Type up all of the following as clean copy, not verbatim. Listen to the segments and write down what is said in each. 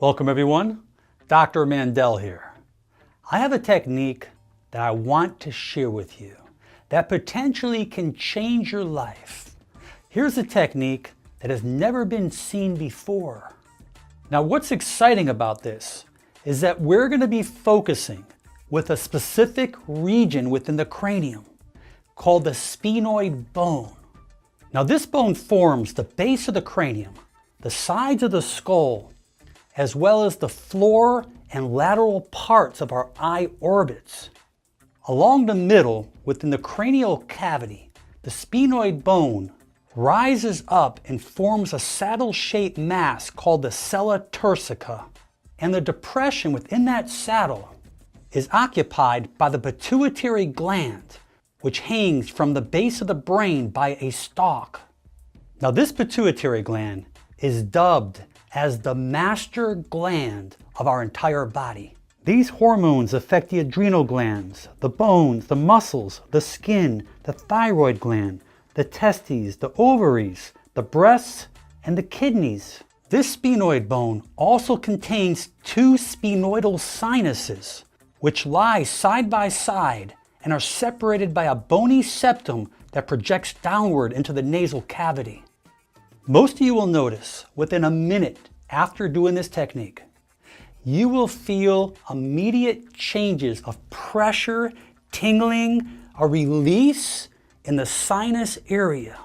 Welcome everyone, Dr. Mandell here. I have a technique that I want to share with you that potentially can change your life. Here's a technique that has never been seen before. Now what's exciting about this is that we're going to be focusing with a specific region within the cranium called the sphenoid bone. Now this bone forms the base of the cranium, the sides of the skull, as well as the floor and lateral parts of our eye orbits. Along the middle, within the cranial cavity, the sphenoid bone rises up and forms a saddle-shaped mass called the sella turcica. And the depression within that saddle is occupied by the pituitary gland, which hangs from the base of the brain by a stalk. Now this pituitary gland is dubbed as the master gland of our entire body. These hormones affect the adrenal glands, the bones, the muscles, the skin, the thyroid gland, the testes, the ovaries, the breasts, and the kidneys. This sphenoid bone also contains two sphenoidal sinuses, which lie side by side and are separated by a bony septum that projects downward into the nasal cavity. Most of you will notice within a minute after doing this technique, you will feel immediate changes of pressure, tingling, a release in the sinus area.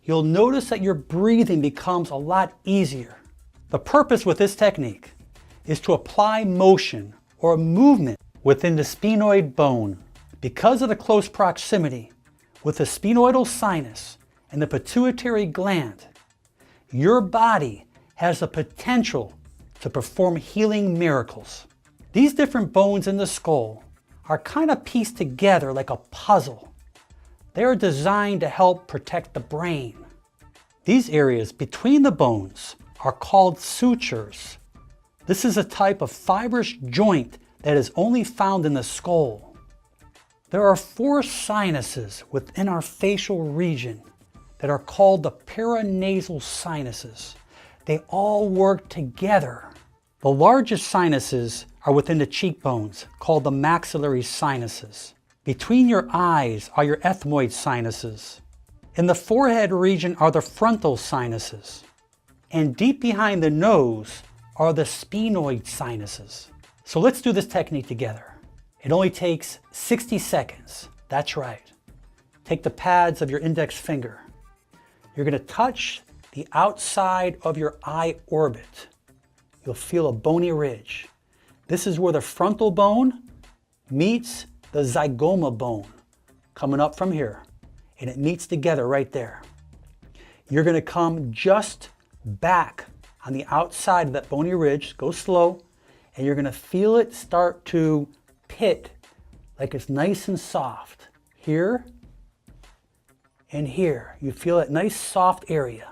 You'll notice that your breathing becomes a lot easier. The purpose with this technique is to apply motion or movement within the sphenoid bone. Because of the close proximity with the sphenoidal sinus and the pituitary gland, your body has the potential to perform healing miracles. These different bones in the skull are kind of pieced together like a puzzle. They are designed to help protect the brain. These areas between the bones are called sutures. This is a type of fibrous joint that is only found in the skull. There are 4 sinuses within our facial region that are called the Paranasal Sinuses. They all work together. The largest sinuses are within the cheekbones, called the maxillary sinuses. Between your eyes are your ethmoid sinuses. In the forehead region are the frontal sinuses. And deep behind the nose are the sphenoid sinuses. So let's do this technique together. It only takes 60 seconds. That's right. Take the pads of your index finger. You're going to touch the outside of your eye orbit. You'll feel a bony ridge. This is where the frontal bone meets the zygoma bone, coming up from here. And it meets together right there. You're going to come just back on the outside of that bony ridge. Go slow. And you're going to feel it start to pit like it's nice and soft. Here and here. You feel that nice soft area.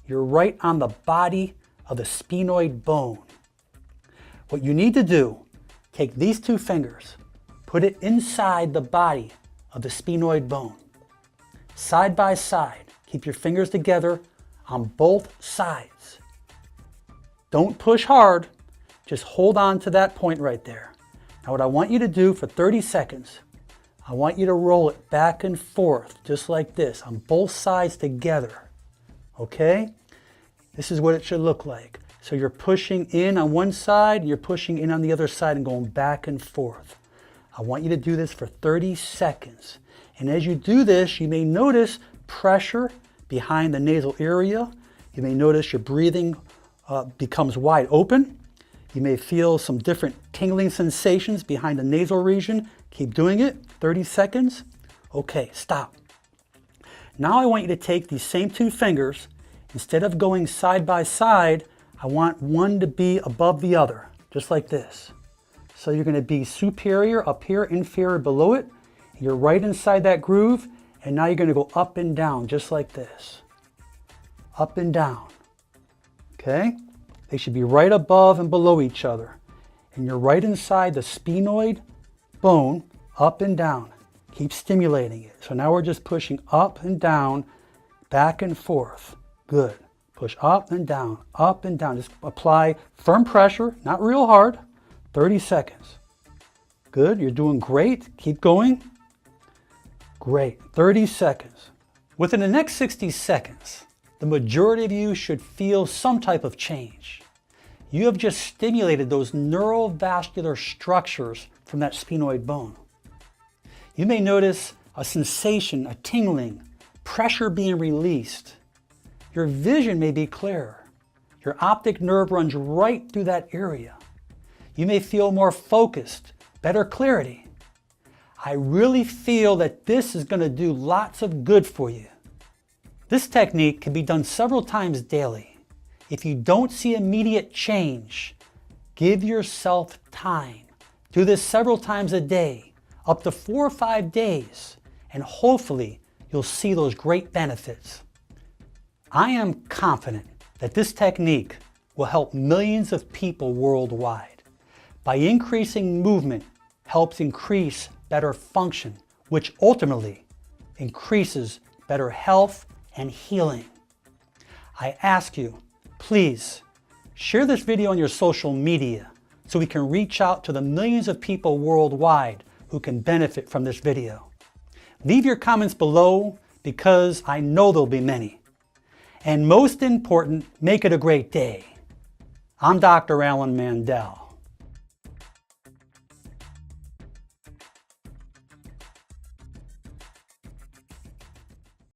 You're right on the body of the sphenoid bone. What you need to do, take these 2 fingers, put it inside the body of the sphenoid bone. Side by side. Keep your fingers together on both sides. Don't push hard. Just hold on to that point right there. Now what I want you to do for 30 seconds, I want you to roll it back and forth just like this on both sides together. Okay? This is what it should look like. So you're pushing in on one side, and you're pushing in on the other side and going back and forth. I want you to do this for 30 seconds. And as you do this, you may notice pressure behind the nasal area. You may notice your breathing becomes wide open. You may feel some different tingling sensations behind the nasal region. Keep doing it, 30 seconds. Okay, stop. Now I want you to take these same 2 fingers. Instead of going side by side, I want one to be above the other, just like this. So you're going to be superior up here, inferior below it. You're right inside that groove, and now you're going to go up and down, just like this. Up and down. Okay? They should be right above and below each other. And you're right inside the sphenoid bone, up and down. Keep stimulating it. So now we're just pushing up and down, back and forth. Good. Push up and down, up and down. Just apply firm pressure, not real hard. 30 seconds. Good, you're doing great. Keep going. Great, 30 seconds. Within the next 60 seconds, the majority of you should feel some type of change. You have just stimulated those neurovascular structures from that sphenoid bone. You may notice a sensation, a tingling, pressure being released. Your vision may be clearer. Your optic nerve runs right through that area. You may feel more focused, better clarity. I really feel that this is going to do lots of good for you. This technique can be done several times daily. If you don't see immediate change, give yourself time. Do this several times a day, up to 4 or 5 days, and hopefully you'll see those great benefits. I am confident that this technique will help millions of people worldwide. By increasing movement helps increase better function, which ultimately increases better health and healing. I ask you, please share this video on your social media so we can reach out to the millions of people worldwide who can benefit from this video. Leave your comments below because I know there'll be many. And most important, make it a great day. I'm Dr. Alan Mandell.